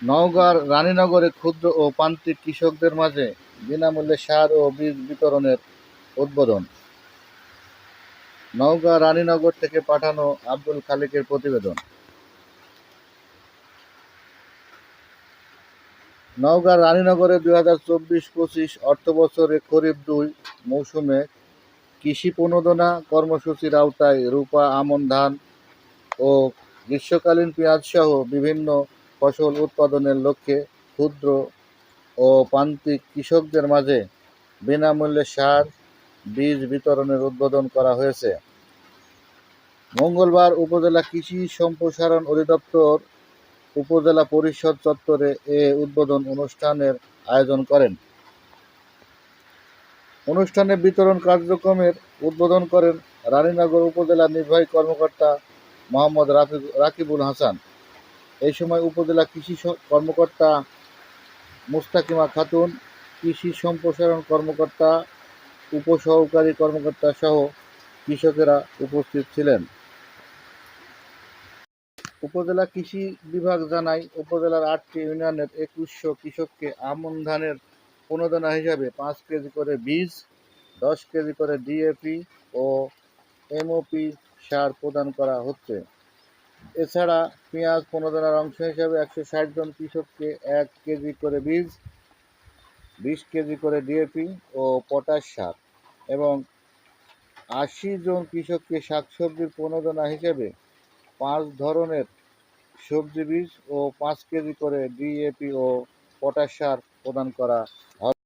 নওগাঁর রানীনগরে ক্ষুদ্র ও প্রান্তিক কৃষকদের মাঝে বিনামূল্যে সার ও বীজ বিতরণের উদ্বোধন। নওগাঁ রানীনগর থেকে পাঠানো আব্দুল খালিকের প্রতিবেদন। নওগাঁর রানীনগরে ২০২৪-২৫ অর্থবছরে খরিফ ২ মৌসুমে কৃষি প্রণোদনা কর্মসূচির আওতায় রূপা আমন ধান ও গ্রীষ্মকালীন পেঁয়াজসহ বিভিন্ন ফসল উৎপাদনের লক্ষ্যে ক্ষুদ্র ও প্রান্তিক কৃষকদের মাঝে বিনামূল্যে সার, বীজ বিতরণের উদ্বোধন করা হয়েছে। মঙ্গলবার উপজেলা কৃষি সম্প্রসারণ অধিদপ্তর উপজেলা পরিষদ চত্বরে এ উদ্বোধন অনুষ্ঠানের আয়োজন করেন। অনুষ্ঠানে বিতরণ কার্যক্রমের উদ্বোধন করেন রানীনগর উপজেলা নির্বাহী কর্মকর্তা মোহাম্মদ রাকিবুল হাসান। এই সময় উপজেলা কৃষি কর্মকর্তা মুস্তাকিমা খাতুন, কৃষি সম্প্রসারণ কর্মকর্তা, উপসহকারী কর্মকর্তা সহ কৃষকেরা উপস্থিত ছিলেন। উপজেলা কৃষি বিভাগ জানায়, উপজেলার ৮টি ইউনিয়নের ২১০০ কৃষককে আমন ধানের প্রণোদনা হিসাবে ৫ কেজি করে বীজ, ১০ কেজি করে ডিএপি ও এমওপি সার প্রদান করা হচ্ছে। এছাড়া পেঁয়াজ প্রণোদনার অংশ হিসাবে ১৬০ জন কৃষককে ১ কেজি করে বীজ, ২০ কেজি করে ডিএপি ও পটাশ সার এবং ৮০ জন কৃষককে শাকসবজির প্রণোদনা হিসেবে ৫ ধরনের সবজি বীজ ও ৫ কেজি করে ডিএপি ও পটাশ সার প্রদান করা হবে।